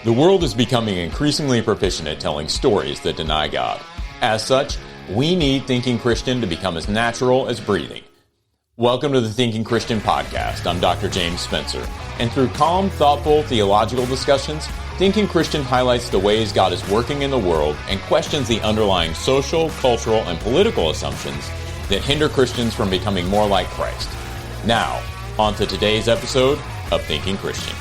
The world is becoming increasingly proficient at telling stories that deny God. As such, we need Thinking Christian to become as natural as breathing. Welcome to the Thinking Christian podcast. I'm Dr. James Spencer. And through calm, thoughtful, theological discussions, Thinking Christian highlights the ways God is working in the world and questions the underlying social, cultural, and political assumptions that hinder Christians from becoming more like Christ. Now, on to today's episode of Thinking Christian.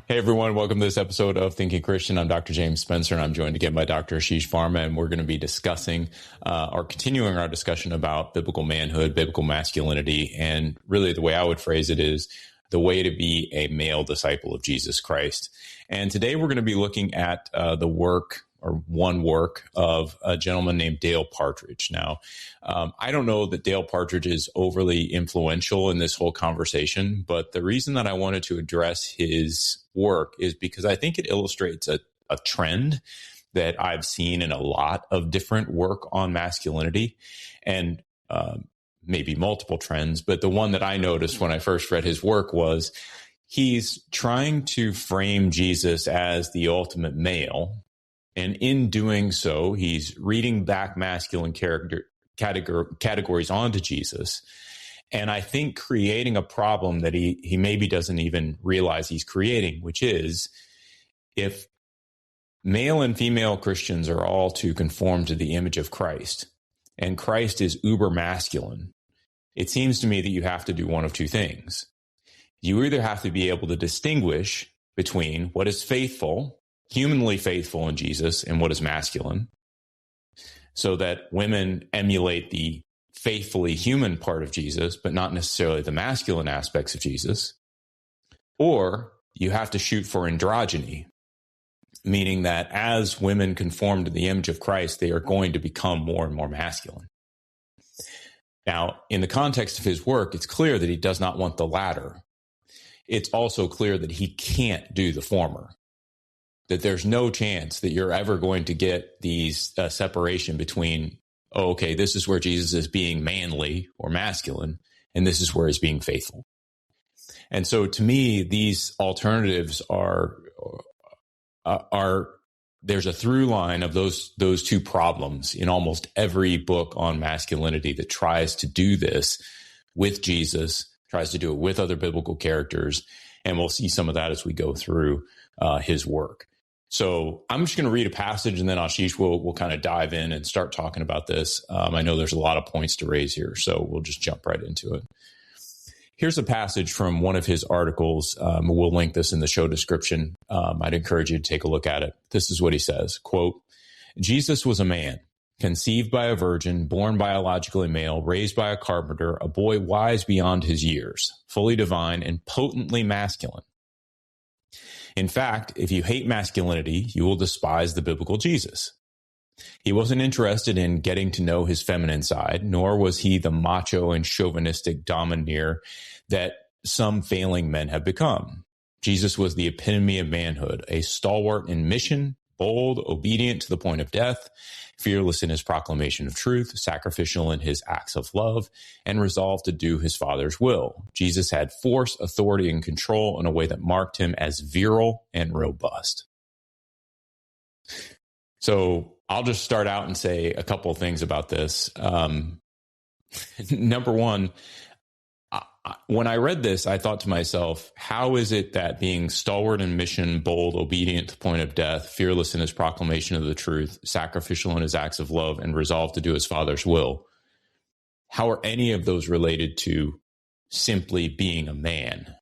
Hey everyone, welcome to this episode of Thinking Christian. I'm Dr. James Spencer, and I'm joined again by Dr. Ashish Varma, and we're going to be discussing continuing our discussion about biblical manhood, biblical masculinity, and really the way I would phrase it is the way to be a male disciple of Jesus Christ. And today we're going to be looking at the work or one work of a gentleman named Dale Partridge. Now, I don't know that Dale Partridge is overly influential in this whole conversation, but the reason that I wanted to address his work is because I think it illustrates a trend that I've seen in a lot of different work on masculinity, and maybe multiple trends. But the one that I noticed when I first read his work was he's trying to frame Jesus as the ultimate male. And in doing so, he's reading back masculine categories onto Jesus. And I think creating a problem that he maybe doesn't even realize he's creating, which is if male and female Christians are all to conform to the image of Christ, and Christ is uber masculine, it seems to me that you have to do one of two things. You either have to be able to distinguish between what is faithful, humanly faithful in Jesus, and what is masculine, so that women emulate the faithfully human part of Jesus, but not necessarily the masculine aspects of Jesus. Or you have to shoot for androgyny, meaning that as women conform to the image of Christ, they are going to become more and more masculine. Now, in the context of his work, it's clear that he does not want the latter. It's also clear that he can't do the former, that there's no chance that you're ever going to get these separation between, oh, okay, this is where Jesus is being manly or masculine, and this is where he's being faithful. And so to me, these alternatives are there's a through line of those two problems in almost every book on masculinity that tries to do this with Jesus, tries to do it with other biblical characters, and we'll see some of that as we go through his work. So I'm just going to read a passage, and then Ashish will kind of dive in and start talking about this. I know there's a lot of points to raise here, so we'll just jump right into it. Here's a passage from one of his articles. We'll link this in the show description. I'd encourage you to take a look at it. This is what he says, quote, "Jesus was a man, conceived by a virgin, born biologically male, raised by a carpenter, a boy wise beyond his years, fully divine and potently masculine. In fact, if you hate masculinity, you will despise the biblical Jesus. He wasn't interested in getting to know his feminine side, nor was he the macho and chauvinistic domineer that some failing men have become. Jesus was the epitome of manhood, a stalwart in mission, bold, obedient to the point of death, fearless in his proclamation of truth, sacrificial in his acts of love, and resolved to do his Father's will. Jesus had force, authority, and control in a way that marked him as virile and robust." So I'll just start out and say a couple of things about this. Number one, when I read this, I thought to myself, how is it that being stalwart in mission, bold, obedient to the point of death, fearless in his proclamation of the truth, sacrificial in his acts of love, and resolved to do his Father's will, how are any of those related to simply being a man?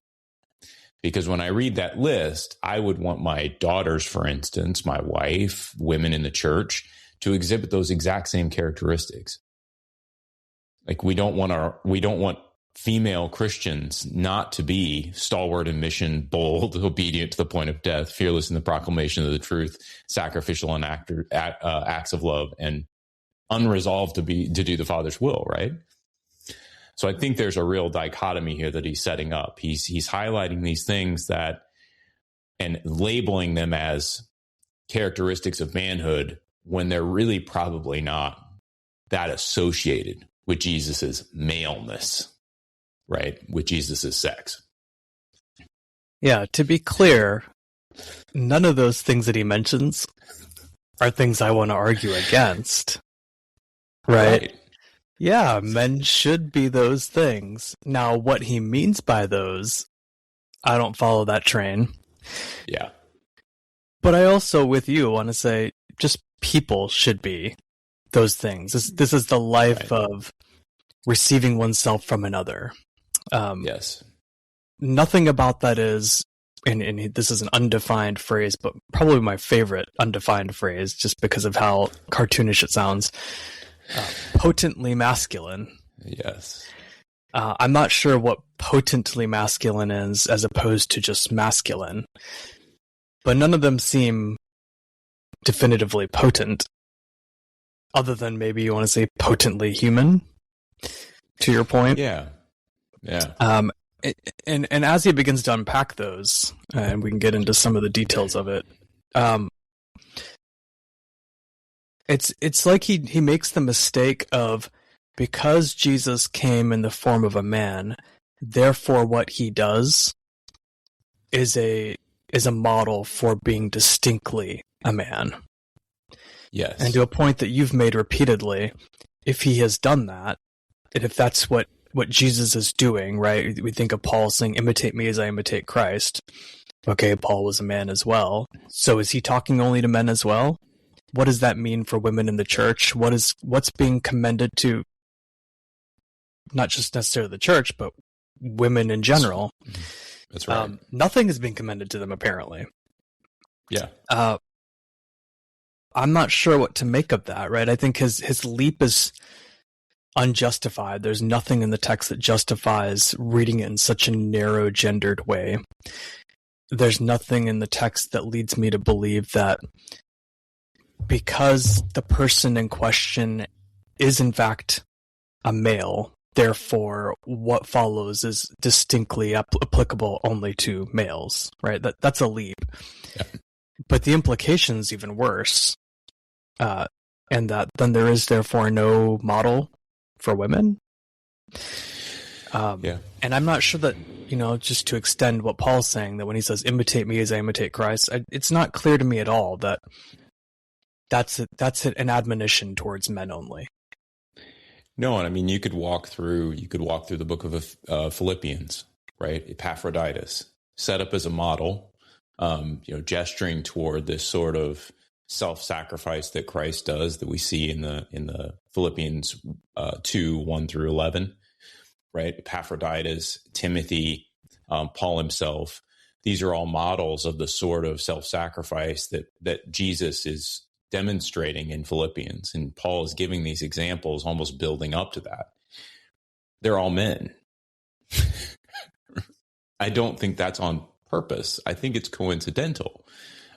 Because when I read that list, I would want my daughters, for instance, my wife, women in the church, to exhibit those exact same characteristics. Like we don't want female Christians not to be stalwart in mission, bold, obedient to the point of death, fearless in the proclamation of the truth, sacrificial in acts of love, and unresolved to do the Father's will, right? So I think there's a real dichotomy here that he's setting up. He's highlighting these things and labeling them as characteristics of manhood when they're really probably not that associated with Jesus's maleness, right? With Jesus's sex. Yeah, to be clear, none of those things that he mentions are things I want to argue against. Right? Yeah, men should be those things. Now, what he means by those, I don't follow that train. Yeah. But I also, with you, want to say just people should be those things. This is the life of receiving oneself from another. Yes. Nothing about that is, and this is an undefined phrase, but probably my favorite undefined phrase, just because of how cartoonish it sounds. Potently masculine. Yes. I'm not sure what potently masculine is as opposed to just masculine, but none of them seem definitively potent, other than maybe you want to say potently human, to your point. Yeah. Yeah. And as he begins to unpack those, and we can get into some of the details of it, it's like he makes the mistake of, because Jesus came in the form of a man, therefore what he does is a model for being distinctly a man. Yes. And to a point that you've made repeatedly, if he has done that, and if that's what Jesus is doing, right? We think of Paul saying, imitate me as I imitate Christ. Okay, Paul was a man as well. So is he talking only to men as well? What does that mean for women in the church? What's being commended to not just necessarily the church, but women in general? That's right. Nothing is being commended to them, apparently. Yeah. I'm not sure what to make of that, right? I think his leap is unjustified. There's nothing in the text that justifies reading it in such a narrow gendered way. There's nothing in the text that leads me to believe that because the person in question is in fact a male, therefore what follows is distinctly applicable only to males, right? That's a leap. Yeah. But the implication is even worse. And that then there is therefore no model for women. Yeah. And I'm not sure that, just to extend what Paul's saying, that when he says, imitate me as I imitate Christ, it's not clear to me at all that that's an admonition towards men only. No, and I mean, you could walk through the book of Philippians, right? Epaphroditus, set up as a model, gesturing toward this sort of self-sacrifice that Christ does, that we see in the Philippians 2:1-11, right? Epaphroditus, Timothy, Paul himself. These are all models of the sort of self-sacrifice that Jesus is demonstrating in Philippians, and Paul is giving these examples, almost building up to that. They're all men. I don't think that's on purpose. I think it's coincidental.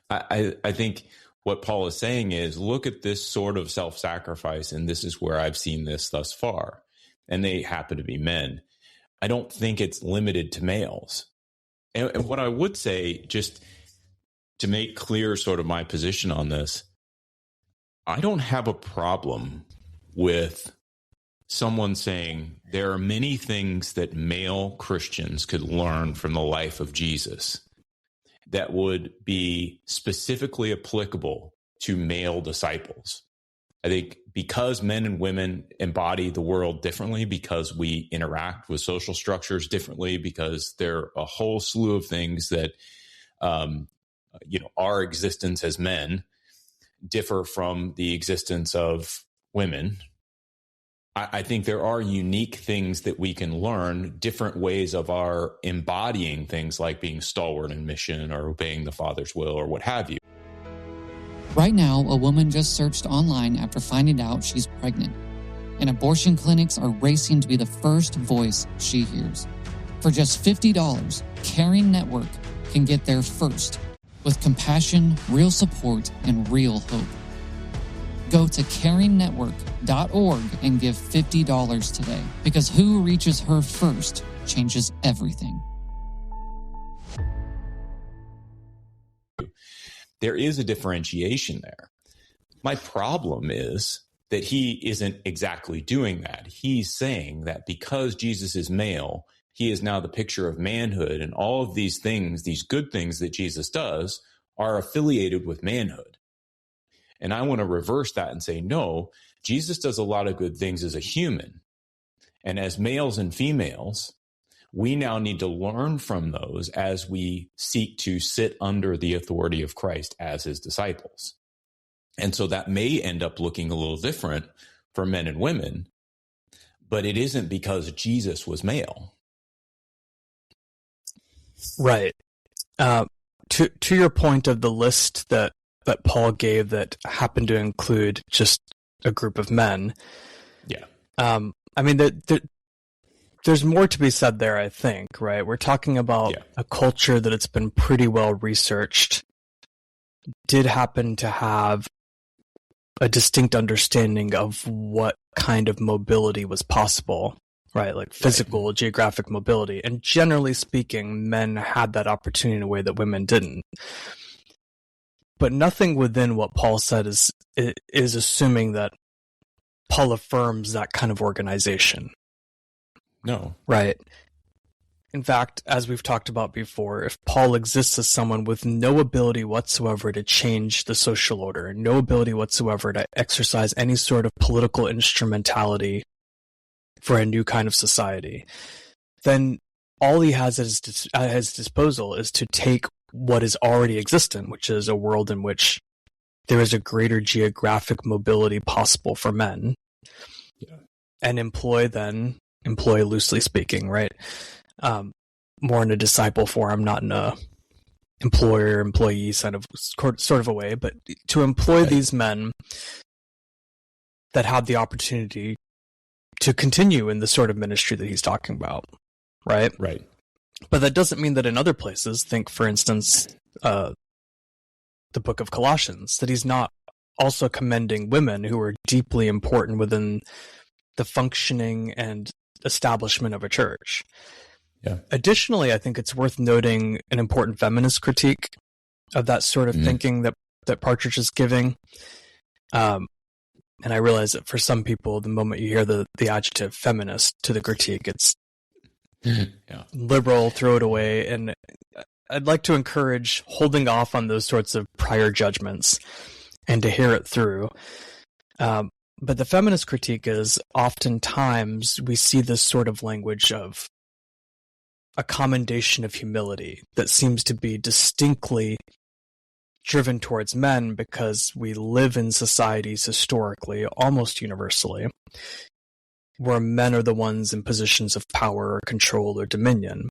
I think what Paul is saying is, look at this sort of self-sacrifice, and this is where I've seen this thus far. And they happen to be men. I don't think it's limited to males. And what I would say, just to make clear sort of my position on this, I don't have a problem with someone saying there are many things that male Christians could learn from the life of Jesus that would be specifically applicable to male disciples. I think because men and women embody the world differently, because we interact with social structures differently, because there are a whole slew of things that, our existence as men differ from the existence of women. I think there are unique things that we can learn, different ways of our embodying things like being stalwart in mission or obeying the Father's will or what have you. Right now, a woman just searched online after finding out she's pregnant, and abortion clinics are racing to be the first voice she hears. For just $50, Caring Network can get there first, with compassion, real support, and real hope. Go to caringnetwork.org and give $50 today, because who reaches her first changes everything. There is a differentiation there. My problem is that he isn't exactly doing that. He's saying that because Jesus is male, he is now the picture of manhood, and all of these things, these good things that Jesus does, are affiliated with manhood. And I want to reverse that and say, no, Jesus does a lot of good things as a human. And as males and females, we now need to learn from those as we seek to sit under the authority of Christ as his disciples. And so that may end up looking a little different for men and women, but it isn't because Jesus was male. Right. To your point of the list that Paul gave that happened to include just a group of men. Yeah. I mean, there's more to be said there, I think, right? We're talking about a culture that it's been pretty well researched, did happen to have a distinct understanding of what kind of mobility was possible, right? Like physical, geographic mobility. And generally speaking, men had that opportunity in a way that women didn't. But nothing within what Paul said is assuming that Paul affirms that kind of organization. No. Right. In fact, as we've talked about before, if Paul exists as someone with no ability whatsoever to change the social order, no ability whatsoever to exercise any sort of political instrumentality for a new kind of society, then all he has at his disposal is to take what is already existent, which is a world in which there is a greater geographic mobility possible for men, and employ, loosely speaking, right? More in a disciple form, not in a employer-employee sort of a way, but to employ these men that have the opportunity to continue in the sort of ministry that he's talking about, right? Right. But that doesn't mean that in other places, think, for instance, the book of Colossians, that he's not also commending women who are deeply important within the functioning and establishment of a church. Yeah. Additionally, I think it's worth noting an important feminist critique of that sort of thinking that Partridge is giving. And I realize that for some people, the moment you hear the adjective feminist to the critique, it's liberal, throw it away. And I'd like to encourage holding off on those sorts of prior judgments and to hear it through. But the feminist critique is oftentimes we see this sort of language of a commendation of humility that seems to be distinctly driven towards men because we live in societies historically, almost universally, where men are the ones in positions of power or control or dominion.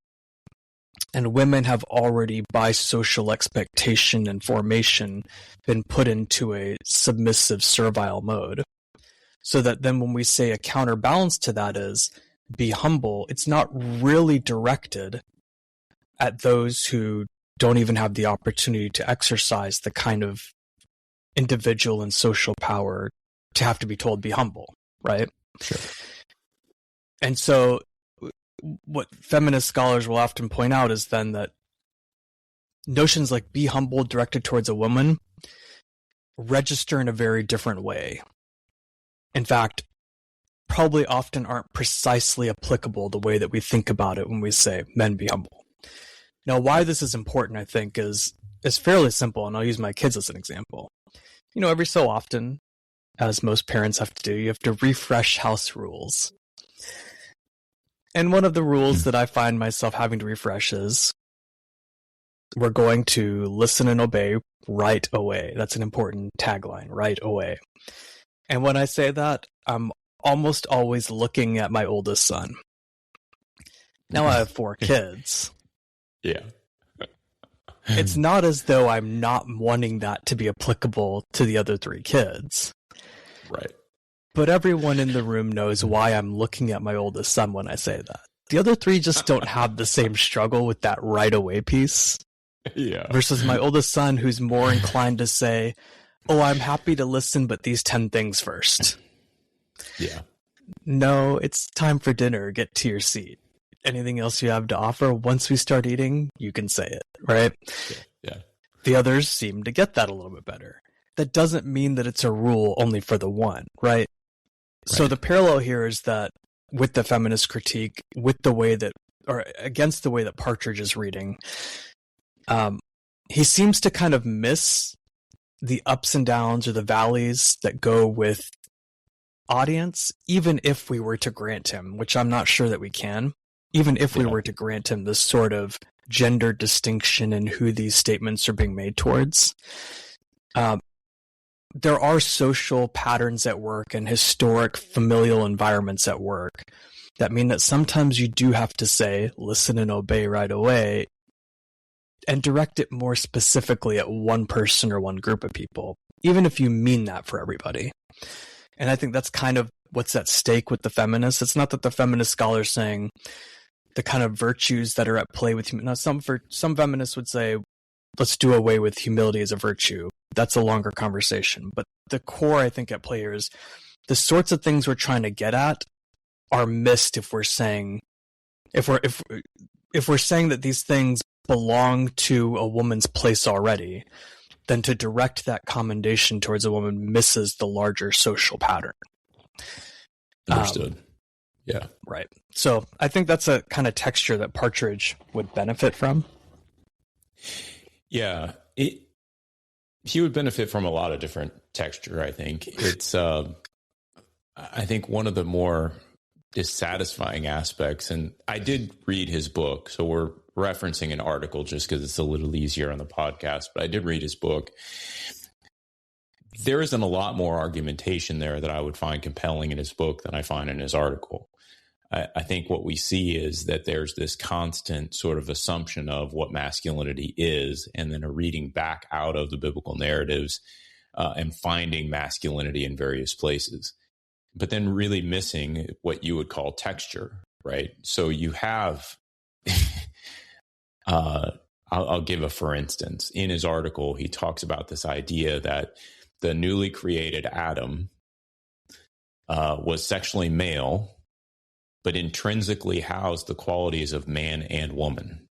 And women have already, by social expectation and formation, been put into a submissive, servile mode. So that then when we say a counterbalance to that is be humble, it's not really directed at those who don't even have the opportunity to exercise the kind of individual and social power to have to be told be humble, right? Sure. And so what feminist scholars will often point out is then that notions like be humble directed towards a woman register in a very different way. In fact, probably often aren't precisely applicable the way that we think about it when we say men be humble. Now, why this is important, I think, is fairly simple, and I'll use my kids as an example. You know, every so often, as most parents have to do, you have to refresh house rules. And one of the rules that I find myself having to refresh is we're going to listen and obey right away. That's an important tagline, right away. And when I say that, I'm almost always looking at my oldest son. Now I have 4 kids. Yeah. It's not as though I'm not wanting that to be applicable to the other 3 kids. Right. But everyone in the room knows why I'm looking at my oldest son when I say that. The other 3 just don't have the same struggle with that right away piece. Yeah. Versus my oldest son, who's more inclined to say, oh, I'm happy to listen, but these 10 things first. Yeah. No, it's time for dinner. Get to your seat. Anything else you have to offer? Once we start eating, you can say it, right? Yeah. The others seem to get that a little bit better. That doesn't mean that it's a rule only for the one, right? So the parallel here is that with the feminist critique, with the way that or against the way that Partridge is reading. He seems to kind of miss the ups and downs or the valleys that go with audience, even if we were to grant him, which I'm not sure that we can, even if we were to grant him this sort of gender distinction in who these statements are being made towards. There are social patterns at work and historic familial environments at work that mean that sometimes you do have to say, listen and obey right away, and direct it more specifically at one person or one group of people, even if you mean that for everybody. And I think that's kind of what's at stake with the feminists. It's not that the feminist scholars saying the kind of virtues that are at play with him. Now, some feminists would say, let's do away with humility as a virtue. That's a longer conversation. But the core, I think, at play here is the sorts of things we're trying to get at are missed if we're saying if we're saying that these things belong to a woman's place already, then to direct that commendation towards a woman misses the larger social pattern. Understood. Yeah. Right. So I think that's a kind of texture that Partridge would benefit from. Yeah. He would benefit from a lot of different texture, I think. It's, I think one of the more dissatisfying aspects, and I did read his book, so we're referencing an article just because it's a little easier on the podcast, but I did read his book. There isn't a lot more argumentation there that I would find compelling in his book than I find in his article. I think what we see is that there's this constant sort of assumption of what masculinity is, and then a reading back out of the biblical narratives and finding masculinity in various places, but then really missing what you would call texture, right? So you have, I'll give a for instance. In his article, he talks about this idea that the newly created Adam was sexually male, but intrinsically housed the qualities of man and woman.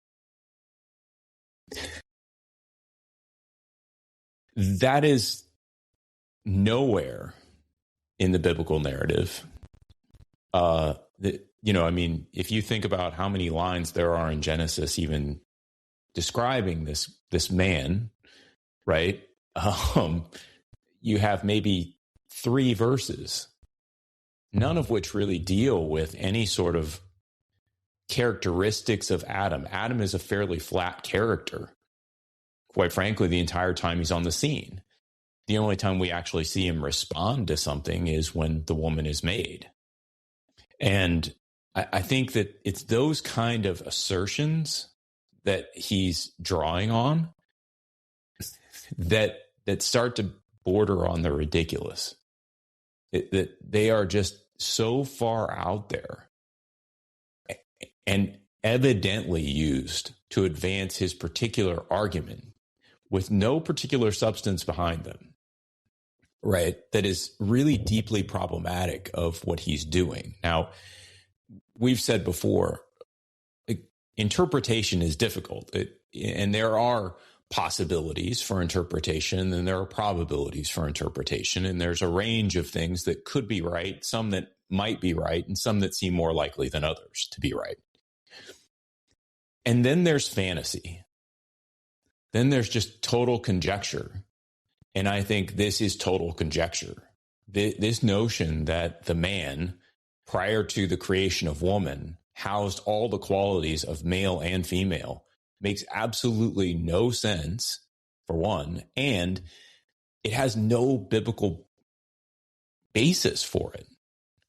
That is nowhere in the biblical narrative. I mean, if you think about how many lines there are in Genesis even describing this man, right? You have maybe 3 verses, none of which really deal with any sort of characteristics of Adam. Adam is a fairly flat character, quite frankly, the entire time he's on the scene. The only time we actually see him respond to something is when the woman is made. And I think that it's those kind of assertions that he's drawing on that start to border on the ridiculous. That they are just so far out there and evidently used to advance his particular argument with no particular substance behind them, right? That is really deeply problematic of what he's doing. Now, we've said before, interpretation is difficult, and there are possibilities for interpretation, and there are probabilities for interpretation, and there's a range of things that could be right, some that might be right, and some that seem more likely than others to be right. And then there's fantasy. Then there's just total conjecture. And I think this is total conjecture. This notion that the man, prior to the creation of woman, housed all the qualities of male and female makes absolutely no sense, for one, and it has no biblical basis for it.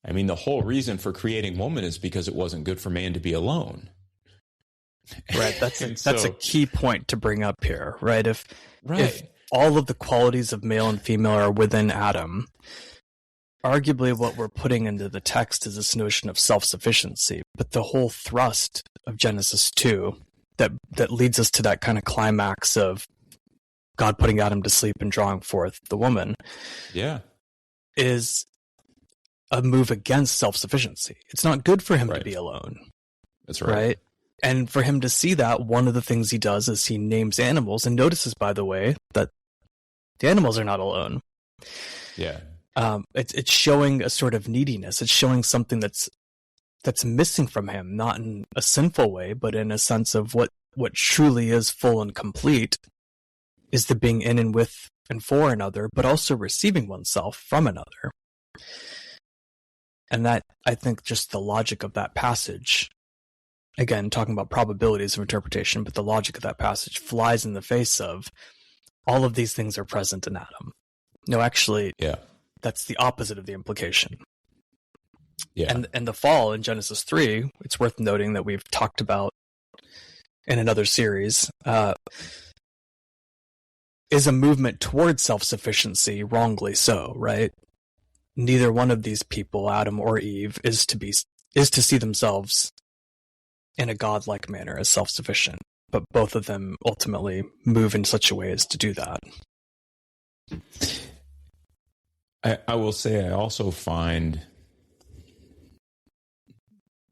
I mean, the whole reason for creating woman is because it wasn't good for man to be alone. Right. That's a key point to bring up here, right? If all of the qualities of male and female are within Adam, arguably what we're putting into the text is this notion of self-sufficiency. But the whole thrust of Genesis 2 that leads us to that kind of climax of God putting Adam to sleep and drawing forth the woman, is a move against self-sufficiency. It's not good for him to be alone. That's right. And for him to see that, one of the things he does is he names animals and notices, by the way, that the animals are not alone. Yeah. It's showing a sort of neediness. It's showing something that's that's missing from him, not in a sinful way, but in a sense of what truly is full and complete is the being in and with and for another, but also receiving oneself from another. And that, I think, just the logic of that passage, again, talking about probabilities of interpretation, but the logic of that passage flies in the face of all of these things are present in Adam. No, actually, that's the opposite of the implication. Yeah. And the fall in Genesis 3, it's worth noting that we've talked about in another series, is a movement towards self-sufficiency, wrongly so, right? Neither one of these people, Adam or Eve, is to see themselves in a godlike manner as self-sufficient, but both of them ultimately move in such a way as to do that. I will say I also find,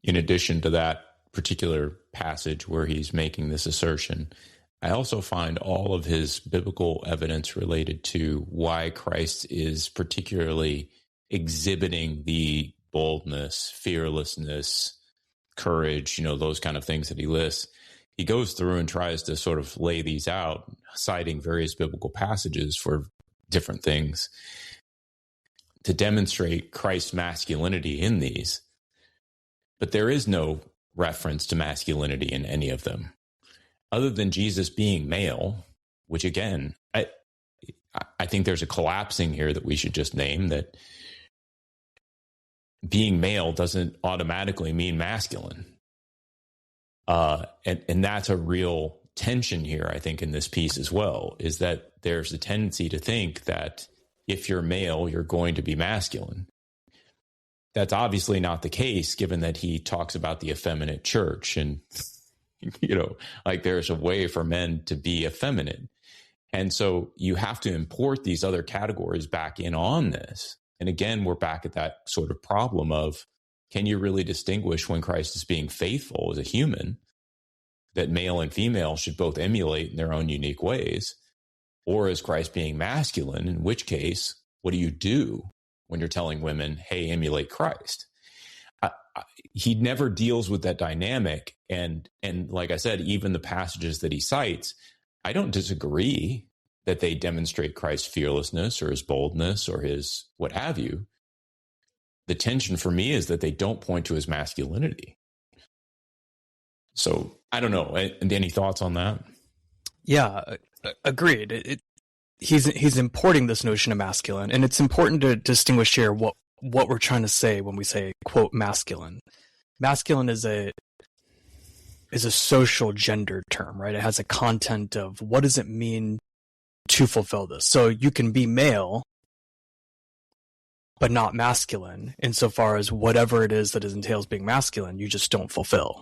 in addition to that particular passage where he's making this assertion, I also find all of his biblical evidence related to why Christ is particularly exhibiting the boldness, fearlessness, courage, those kind of things that he lists. He goes through and tries to sort of lay these out, citing various biblical passages for different things to demonstrate Christ's masculinity in these. But there is no reference to masculinity in any of them, other than Jesus being male, which again, I think there's a collapsing here that we should just name, that being male doesn't automatically mean masculine. And that's a real tension here, I think, in this piece as well, is that there's a tendency to think that if you're male, you're going to be masculine. That's obviously not the case, given that he talks about the effeminate church and, there's a way for men to be effeminate. And so you have to import these other categories back in on this. And again, we're back at that sort of problem of, can you really distinguish when Christ is being faithful as a human, that male and female should both emulate in their own unique ways? Or is Christ being masculine, in which case, what do you do when you're telling women, hey, emulate Christ? He never deals with that dynamic. And like I said, even the passages that he cites, I don't disagree that they demonstrate Christ's fearlessness or his boldness or his what have you. The tension for me is that they don't point to his masculinity. So I don't know. Any thoughts on that? Yeah, agreed. He's importing this notion of masculine, and it's important to distinguish here what we're trying to say when we say, quote, masculine. Masculine is a social gendered term, right? It has a content of what does it mean to fulfill this. So you can be male, but not masculine, insofar as whatever it is that entails being masculine, you just don't fulfill,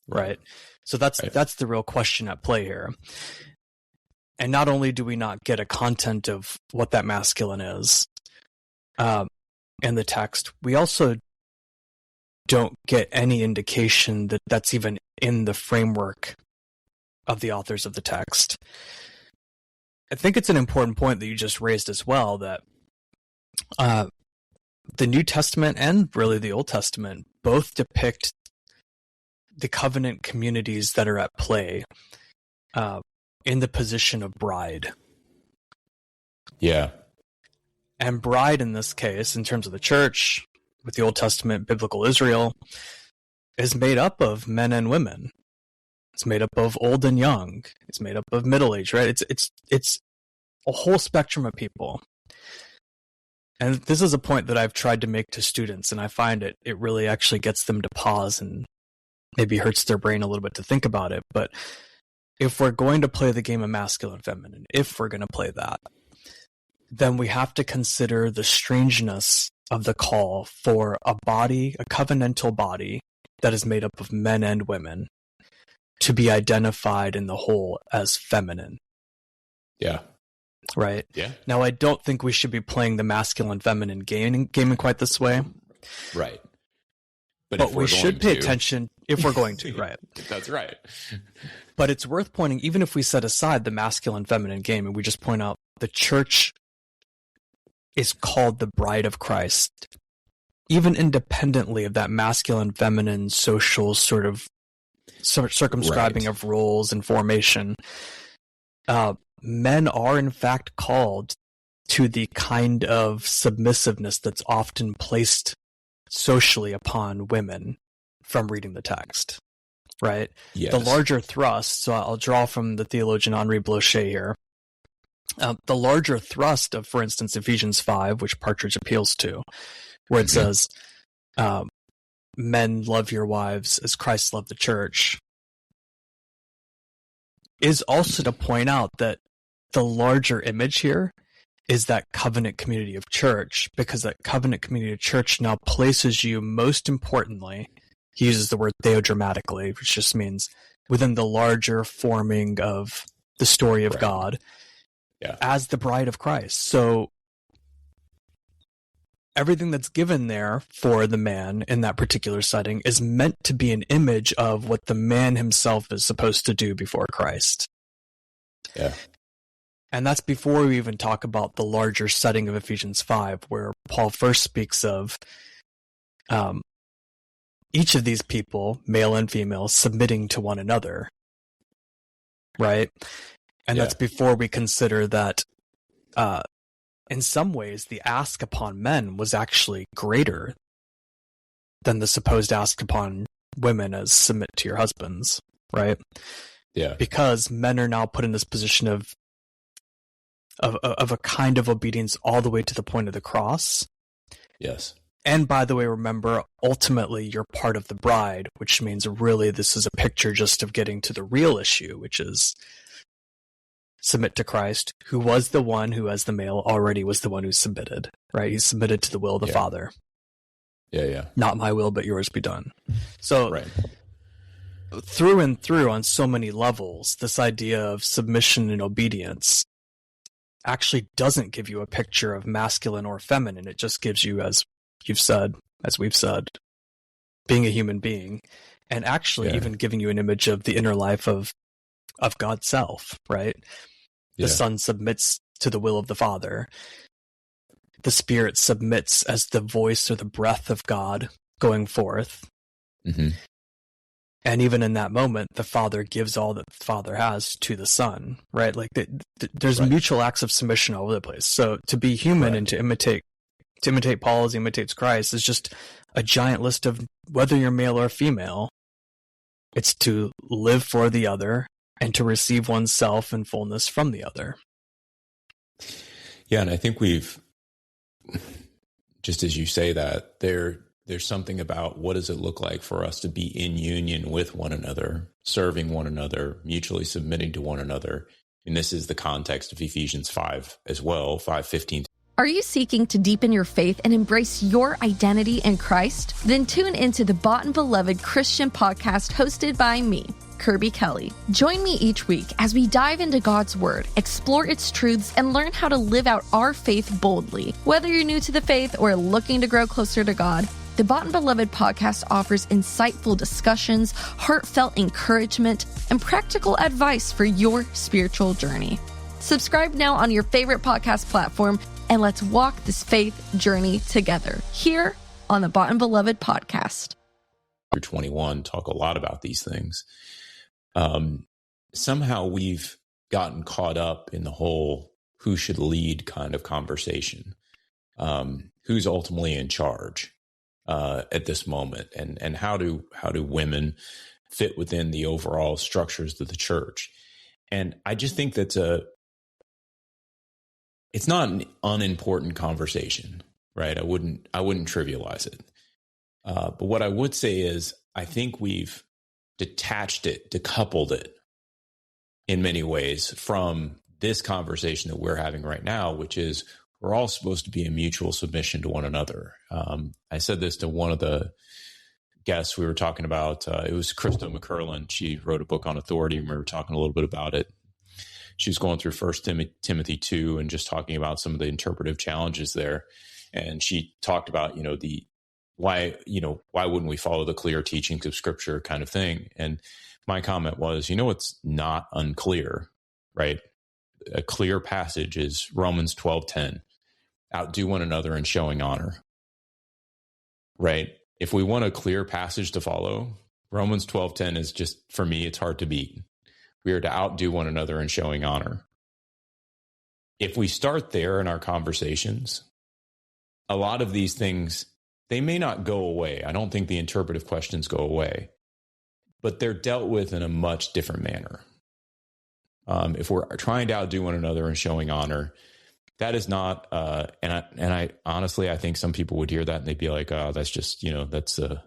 right? So that's the real question at play here. And not only do we not get a content of what that masculine is in the text, we also don't get any indication that that's even in the framework of the authors of the text. I think it's an important point that you just raised as well, that the New Testament and really the Old Testament both depict the covenant communities that are at play in the position of bride. Yeah. And bride in this case, in terms of the church, with the Old Testament biblical Israel, is made up of men and women. It's made up of old and young. It's made up of middle age, right? It's a whole spectrum of people. And this is a point that I've tried to make to students, and I find it really actually gets them to pause and maybe hurts their brain a little bit to think about it. But if we're going to play the game of masculine and feminine, if we're going to play that, then we have to consider the strangeness of the call for a body, a covenantal body that is made up of men and women, to be identified in the whole as feminine. Yeah. Right? Yeah. Now, I don't think we should be playing the masculine feminine game in quite this way. Right. But we should pay attention if we're going to, right? That's right. But it's worth pointing, even if we set aside the masculine feminine game and we just point out the church is called the bride of Christ even independently of that masculine, feminine, social sort of circumscribing of roles and formation, men are in fact called to the kind of submissiveness that's often placed socially upon women from reading the text, right? Yes. The larger thrust, so I'll draw from the theologian Henri Blocher here, the larger thrust of, for instance, Ephesians 5, which Partridge appeals to, where it says, men, love your wives as Christ loved the church, is also to point out that the larger image here is that covenant community of church, because that covenant community of church now places you, most importantly, he uses the word theodramatically, which just means within the larger forming of the story of God, as the bride of Christ. So everything that's given there for the man in that particular setting is meant to be an image of what the man himself is supposed to do before Christ. Yeah. And that's before we even talk about the larger setting of Ephesians 5, where Paul first speaks of each of these people, male and female, submitting to one another, right? And that's before we consider that in some ways the ask upon men was actually greater than the supposed ask upon women as submit to your husbands, right? Yeah. Because men are now put in this position of a kind of obedience all the way to the point of the cross. Yes. And by the way, remember, ultimately you're part of the bride, which means really this is a picture just of getting to the real issue, which is submit to Christ, who was the one who, as the male, already was the one who submitted, right? He submitted to the will of the Father. Yeah. Not my will, but yours be done. So through and through, on so many levels, this idea of submission and obedience actually doesn't give you a picture of masculine or feminine. It just gives you, as you've said, as we've said, being a human being, and actually even giving you an image of the inner life of God's self, right? The Son submits to the will of the Father. The Spirit submits as the voice or the breath of God going forth. Mm-hmm. And even in that moment, the Father gives all that the Father has to the Son, right? Like there's mutual acts of submission all over the place. So to be human and to imitate Paul as he imitates Christ is just a giant list of, whether you're male or female, it's to live for the other and to receive oneself in fullness from the other. Yeah, and I think we've, just as you say that, there's something about what does it look like for us to be in union with one another, serving one another, mutually submitting to one another. And this is the context of Ephesians 5 as well, 5:15. Are you seeking to deepen your faith and embrace your identity in Christ? Then tune into the Bought and Beloved Christian podcast hosted by me, Kirby Kelly. Join me each week as we dive into God's Word, explore its truths, and learn how to live out our faith boldly. Whether you're new to the faith or looking to grow closer to God, the Bought and Beloved podcast offers insightful discussions, heartfelt encouragement, and practical advice for your spiritual journey. Subscribe now on your favorite podcast platform, and let's walk this faith journey together here on the Bought and Beloved podcast. 21 talk a lot about these things. Somehow we've gotten caught up in the whole who should lead kind of conversation. Who's ultimately in charge at this moment, and how do women fit within the overall structures of the church? And I just think it's not an unimportant conversation, right? I wouldn't trivialize it. But what I would say is, I think we've decoupled it in many ways from this conversation that we're having right now, which is we're all supposed to be in mutual submission to one another. I said this to one of the guests we were talking about. It was Krista McCurlin. She wrote a book on authority, and we were talking a little bit about it. She was going through 1 Timothy 2 and just talking about some of the interpretive challenges there. And she talked about, why wouldn't we follow the clear teachings of Scripture kind of thing? And my comment was, it's not unclear, right? A clear passage is Romans 12:10. Outdo one another in showing honor. right? If we want a clear passage to follow, Romans 12:10 is just, for me, it's hard to beat. We are to outdo one another in showing honor. If we start there in our conversations, a lot of these things, they may not go away. I don't think the interpretive questions go away, but they're dealt with in a much different manner. If we're trying to outdo one another and showing honor, that is not, and I honestly, I think some people would hear that and they'd be like, oh, that's just, that's a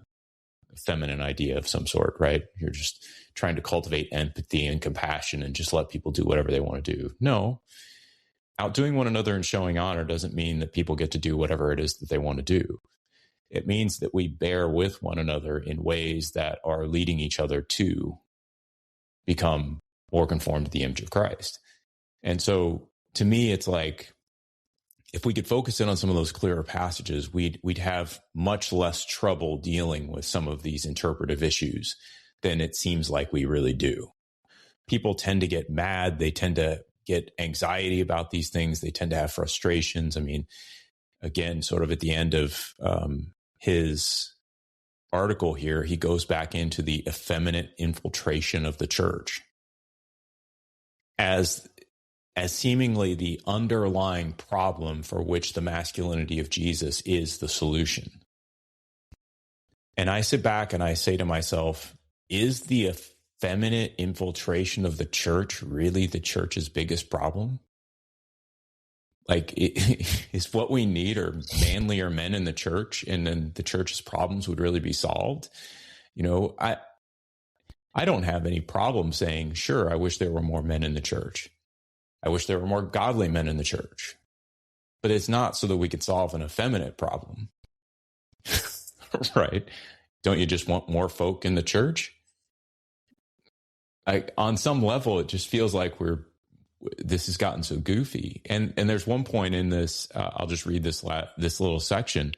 feminine idea of some sort, right? You're just trying to cultivate empathy and compassion and just let people do whatever they want to do. No, outdoing one another and showing honor doesn't mean that people get to do whatever it is that they want to do. It means that we bear with one another in ways that are leading each other to become more conformed to the image of Christ. And so to me, it's like, if we could focus in on some of those clearer passages, we'd have much less trouble dealing with some of these interpretive issues than it seems like we really do. People tend to get mad. They tend to get anxiety about these things. They tend to have frustrations. I mean, again, sort of at the end of his article here, he goes back into the effeminate infiltration of the church as seemingly the underlying problem for which the masculinity of Jesus is the solution. And I sit back and I say to myself, is the effeminate infiltration of the church really the church's biggest problem? Like, is what we need are manlier men in the church, and then the church's problems would really be solved? I don't have any problem saying, sure, I wish there were more men in the church. I wish there were more godly men in the church. But it's not so that we could solve an effeminate problem. Right? Don't you just want more folk in the church? On some level, it just feels like this has gotten so goofy. And there's one point in this, I'll just read this little section,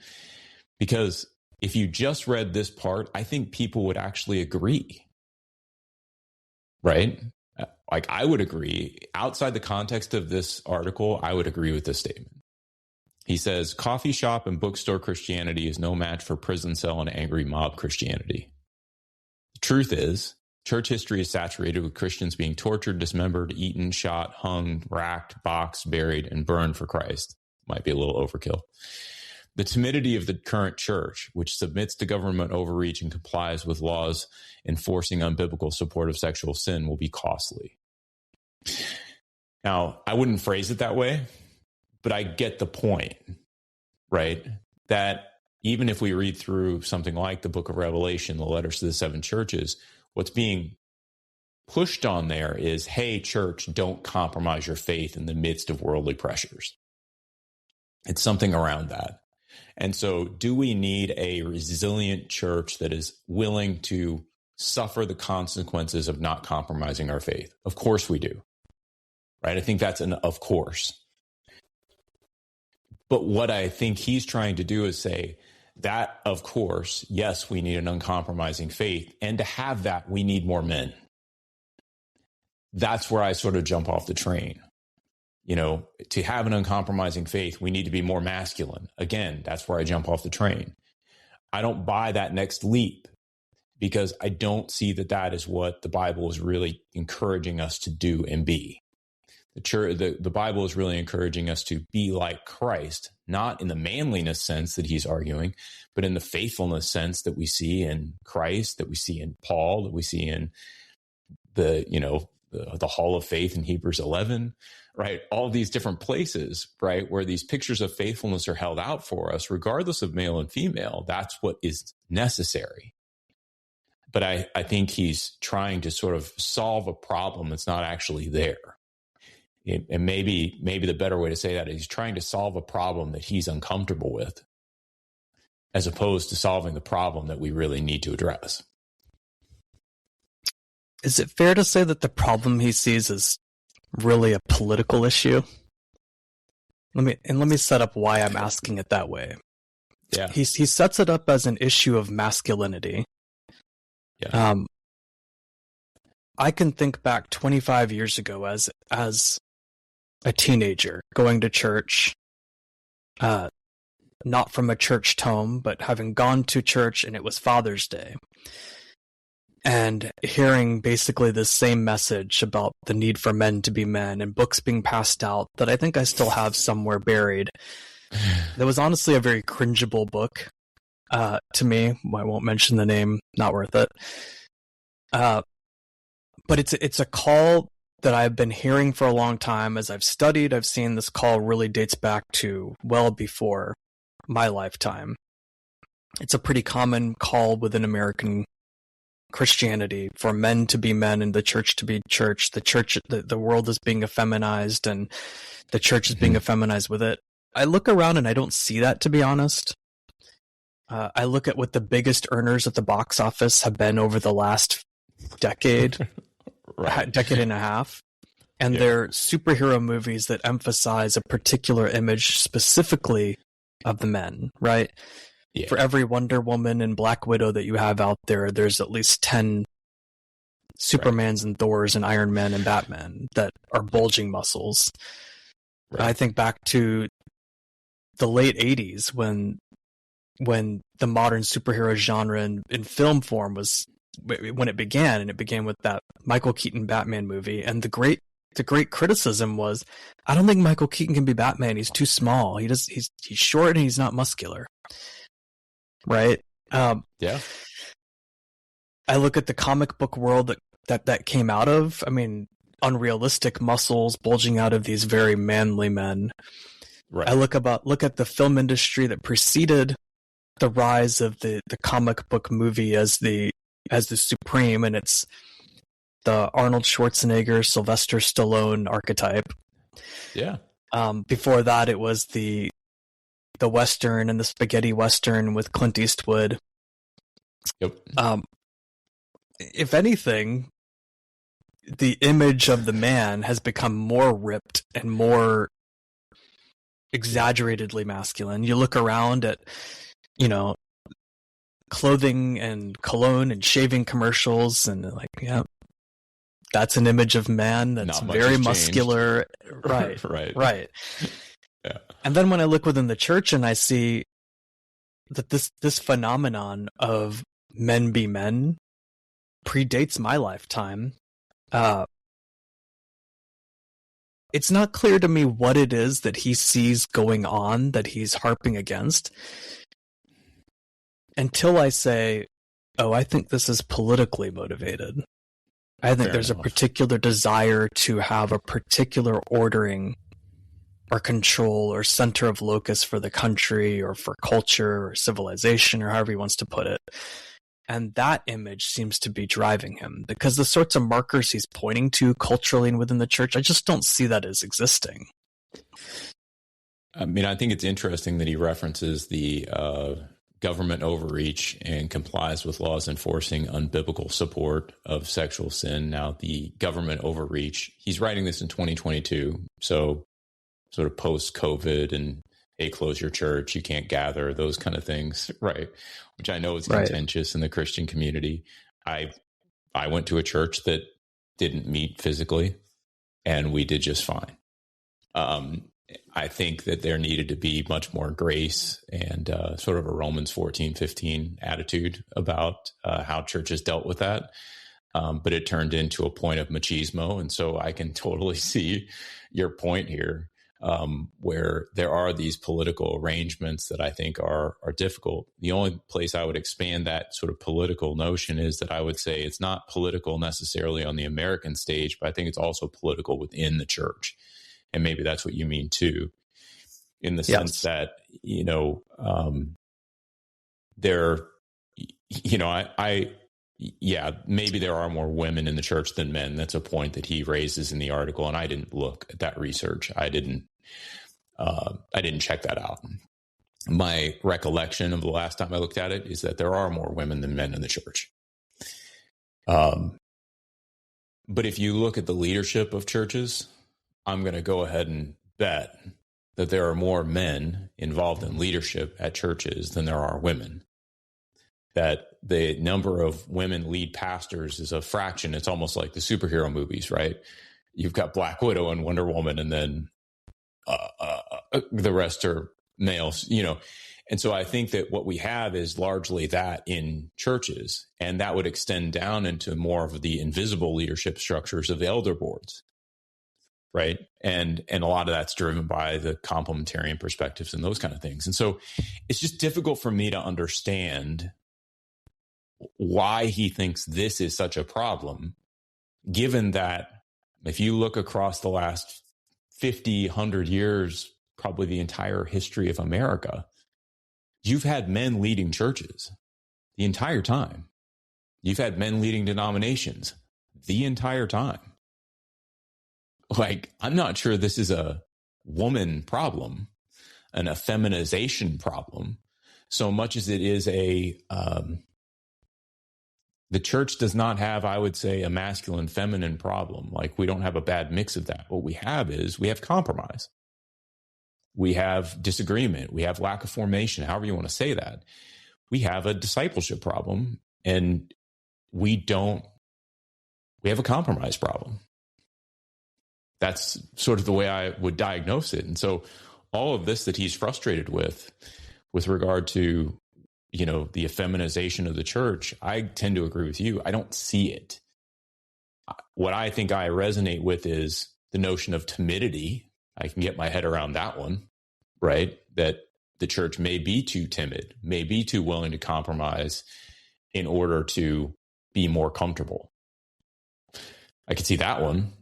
because if you just read this part, I think people would actually agree. Right? Like, I would agree. Outside the context of this article, I would agree with this statement. He says, coffee shop and bookstore Christianity is no match for prison cell and angry mob Christianity. The truth is, church history is saturated with Christians being tortured, dismembered, eaten, shot, hung, racked, boxed, buried, and burned for Christ. Might be a little overkill. The timidity of the current church, which submits to government overreach and complies with laws enforcing unbiblical support of sexual sin, will be costly. Now, I wouldn't phrase it that way, but I get the point, right? That even if we read through something like the book of Revelation, the letters to the 7 churches, what's being pushed on there is, hey, church, don't compromise your faith in the midst of worldly pressures. It's something around that. And so do we need a resilient church that is willing to suffer the consequences of not compromising our faith? Of course we do. Right? I think that's an of course. But what I think he's trying to do is say that, of course, yes, we need an uncompromising faith. And to have that, we need more men. That's where I sort of jump off the train. To have an uncompromising faith, we need to be more masculine. Again, that's where I jump off the train. I don't buy that next leap because I don't see that is what the Bible is really encouraging us to do and be. The Bible is really encouraging us to be like Christ, not in the manliness sense that he's arguing, but in the faithfulness sense that we see in Christ, that we see in Paul, that we see in the hall of faith in Hebrews 11, right? All these different places, right, where these pictures of faithfulness are held out for us, regardless of male and female. That's what is necessary. But I think he's trying to sort of solve a problem that's not actually there. And maybe the better way to say that is he's trying to solve a problem that he's uncomfortable with, as opposed to solving the problem that we really need to address. Is it fair to say that the problem he sees is really a political issue? Let me set up why I'm asking it that way. Yeah. He sets it up as an issue of masculinity. Yeah. I can think back 25 years ago as a teenager going to church, not from a church tome, but having gone to church and it was Father's Day. And hearing basically the same message about the need for men to be men and books being passed out that I think I still have somewhere buried. That was honestly a very cringeable book to me. I won't mention the name, not worth it. But it's a call that I've been hearing for a long time. As I've studied, I've seen this call really dates back to well before my lifetime. It's a pretty common call within American Christianity for men to be men and the church to be church. The world is being effeminized and the church is being effeminized with it. I look around and I don't see that, to be honest. I look at what the biggest earners at the box office have been over the last decade, decade and a half. And they're superhero movies that emphasize a particular image specifically of the men, right? Yeah. For every Wonder Woman and Black Widow that you have out there, there's at least 10 Supermans and Thors and Iron Man and Batman that are bulging muscles. Right. I think back to the late 80s when the modern superhero genre in film form was when it began, and it began with that Michael Keaton Batman movie. And the great criticism was, I don't think Michael Keaton can be Batman. He's too small. He's short and he's not muscular. Right? Yeah. I look at the comic book world that came out of, I mean, unrealistic muscles bulging out of these very manly men. Right. I look at the film industry that preceded the rise of the comic book movie as the supreme, and it's the Arnold Schwarzenegger, Sylvester Stallone archetype. Yeah. Before that, it was the Western and the spaghetti Western with Clint Eastwood. Yep. If anything, the image of the man has become more ripped and more exaggeratedly masculine. You look around at, clothing and cologne and shaving commercials, and like, yeah, that's an image of man that's very muscular. Right. Right. Yeah. And then when I look within the church and I see that this phenomenon of men be men predates my lifetime, it's not clear to me what it is that he sees going on that he's harping against until I say, oh, I think this is politically motivated. I think there's a particular desire to have a particular ordering or control or center of locus for the country or for culture or civilization or however he wants to put it. And that image seems to be driving him, because the sorts of markers he's pointing to culturally and within the church, I just don't see that as existing. I mean, I think it's interesting that he references the government overreach and complies with laws enforcing unbiblical support of sexual sin. Now, the government overreach, he's writing this in 2022, so sort of post-COVID and, hey, close your church, you can't gather, those kind of things, right? Which I know is contentious in the Christian community. I went to a church that didn't meet physically, and we did just fine. I think that there needed to be much more grace and sort of a Romans 14:15 attitude about how churches dealt with that. But it turned into a point of machismo. And so I can totally see your point here, where there are these political arrangements that I think are difficult. The only place I would expand that sort of political notion is that I would say it's not political necessarily on the American stage, but I think it's also political within the church. And maybe that's what you mean too, in the sense that, maybe there are more women in the church than men. That's a point that he raises in the article. And I didn't look at that research. I didn't check that out. My recollection of the last time I looked at it is that there are more women than men in the church. But if you look at the leadership of churches, I'm going to go ahead and bet that there are more men involved in leadership at churches than there are women. That the number of women lead pastors is a fraction. It's almost like the superhero movies, right? You've got Black Widow and Wonder Woman, and then the rest are males, And so I think that what we have is largely that in churches, and that would extend down into more of the invisible leadership structures of the elder boards, right? And a lot of that's driven by the complementarian perspectives and those kind of things. And so it's just difficult for me to understand why he thinks this is such a problem, given that if you look across the last 50, 100 years, probably the entire history of America, you've had men leading churches the entire time. You've had men leading denominations the entire time. Like, I'm not sure this is a woman problem, an effeminization problem, so much as it is the church does not have, I would say, a masculine feminine problem. Like, we don't have a bad mix of that. What we have is we have compromise. We have disagreement. We have lack of formation, however you want to say that. We have a discipleship problem, and we have a compromise problem. That's sort of the way I would diagnose it. And so all of this that he's frustrated with regard to, the effeminization of the church, I tend to agree with you. I don't see it. What I think I resonate with is the notion of timidity. I can get my head around that one, right? That the church may be too timid, may be too willing to compromise in order to be more comfortable. I can see that one,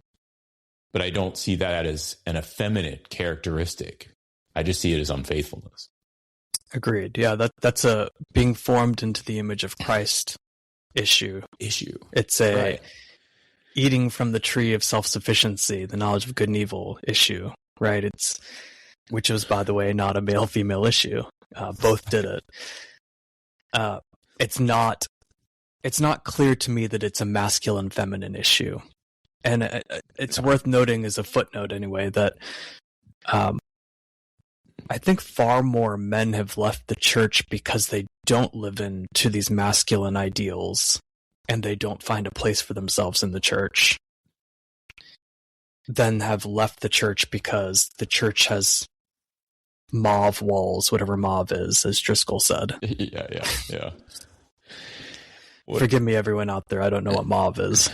but I don't see that as an effeminate characteristic. I just see it as unfaithfulness. Agreed. Yeah, that's a being formed into the image of Christ issue. It's a right. Eating from the tree of self-sufficiency, the knowledge of good and evil issue, right? Which was, by the way, not a male-female issue. Both did it. It's not clear to me that it's a masculine-feminine issue. And it's worth noting as a footnote anyway that I think far more men have left the church because they don't live into these masculine ideals and they don't find a place for themselves in the church than have left the church because the church has mauve walls, whatever mauve is, as Driscoll said. Yeah. Forgive me, everyone out there. I don't know what mauve is.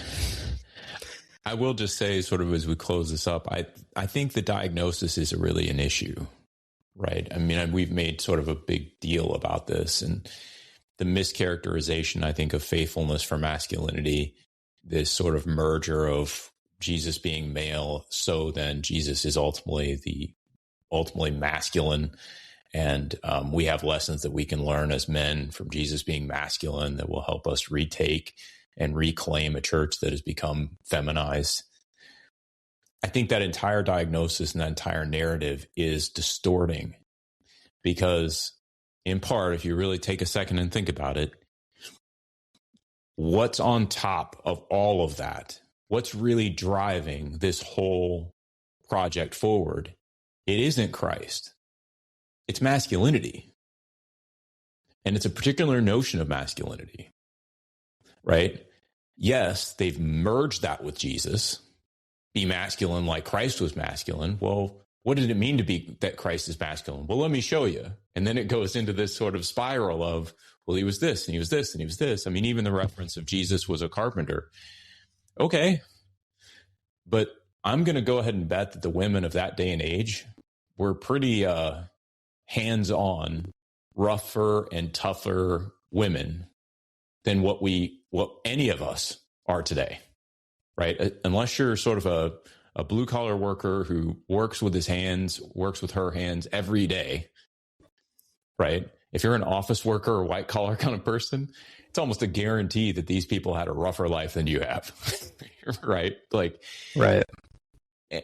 I will just say, sort of as we close this up, I think the diagnosis is really an issue, right? I mean, we've made sort of a big deal about this, and the mischaracterization, I think, of faithfulness for masculinity, this sort of merger of Jesus being male, so then Jesus is ultimately masculine. And we have lessons that we can learn as men from Jesus being masculine that will help us retake and reclaim a church that has become feminized. I think that entire diagnosis and that entire narrative is distorting because, in part, if you really take a second and think about it, what's on top of all of that? What's really driving this whole project forward? It isn't Christ. It's masculinity. And it's a particular notion of masculinity, right? Yes, they've merged that with Jesus. Be masculine like Christ was masculine. Well, what did it mean to be that Christ is masculine? Well, let me show you. And then it goes into this sort of spiral of, well, he was this, and he was this, and he was this. I mean, even the reference of Jesus was a carpenter. Okay. But I'm going to go ahead and bet that the women of that day and age were pretty hands-on, rougher and tougher women than what any of us are today, right? Unless you're sort of a blue-collar worker who works with his hands, works with her hands every day, right? If you're an office worker or white-collar kind of person, it's almost a guarantee that these people had a rougher life than you have, right? Right.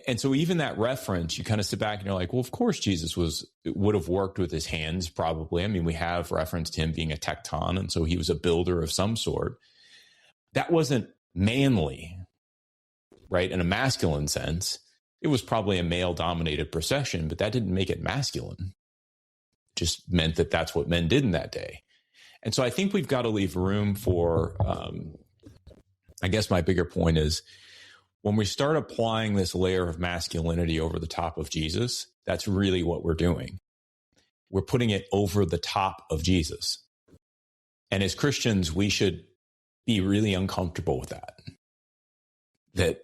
And so even that reference, you kind of sit back and you're like, well, of course Jesus would have worked with his hands probably. I mean, we have referenced him being a tecton, and so he was a builder of some sort. That wasn't manly, right? In a masculine sense, it was probably a male-dominated profession, but that didn't make it masculine. It just meant that that's what men did in that day. And so I think we've got to leave room for, I guess my bigger point is, when we start applying this layer of masculinity over the top of Jesus, that's really what we're doing. we're putting it over the top of Jesus. And as Christians, we should be really uncomfortable with that.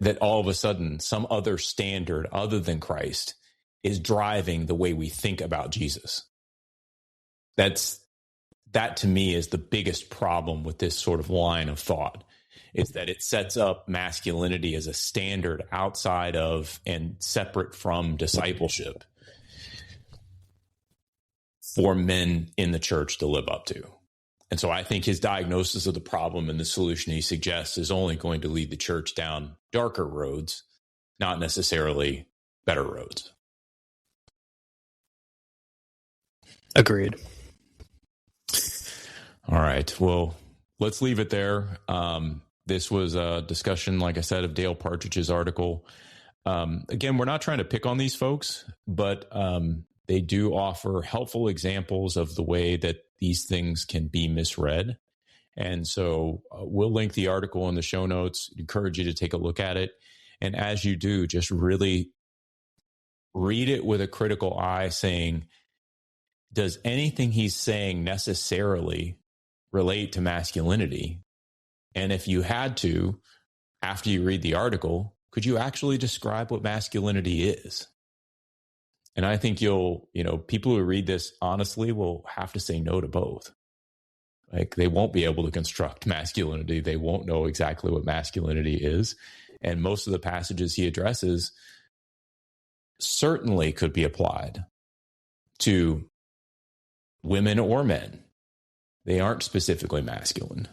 That all of a sudden some other standard other than Christ is driving the way we think about Jesus. That to me is the biggest problem with this sort of line of thought, is that it sets up masculinity as a standard outside of and separate from discipleship for men in the church to live up to. And so I think his diagnosis of the problem and the solution he suggests is only going to lead the church down darker roads, not necessarily better roads. Agreed. All right. Well, let's leave it there. This was a discussion, like I said, of Dale Partridge's article. Again, we're not trying to pick on these folks, but they do offer helpful examples of the way that these things can be misread. And so we'll link the article in the show notes, encourage you to take a look at it. And as you do, just really read it with a critical eye, saying, does anything he's saying necessarily relate to masculinity? And if you had to, after you read the article, could you actually describe what masculinity is? And I think people who read this honestly will have to say no to both. Like, they won't be able to construct masculinity. They won't know exactly what masculinity is. And most of the passages he addresses certainly could be applied to women or men. They aren't specifically masculine.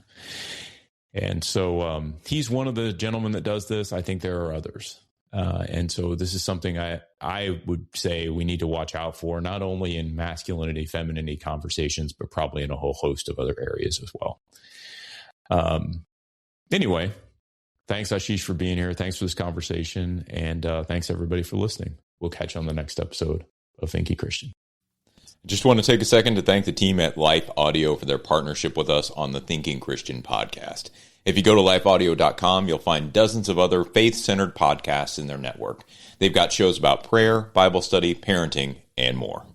And so he's one of the gentlemen that does this. I think there are others. And so this is something I would say we need to watch out for, not only in masculinity, femininity conversations, but probably in a whole host of other areas as well. Anyway, thanks, Ashish, for being here. Thanks for this conversation. And thanks, everybody, for listening. We'll catch you on the next episode of Thinking Christian. Just want to take a second to thank the team at Life Audio for their partnership with us on the Thinking Christian podcast. If you go to lifeaudio.com, you'll find dozens of other faith-centered podcasts in their network. They've got shows about prayer, Bible study, parenting, and more.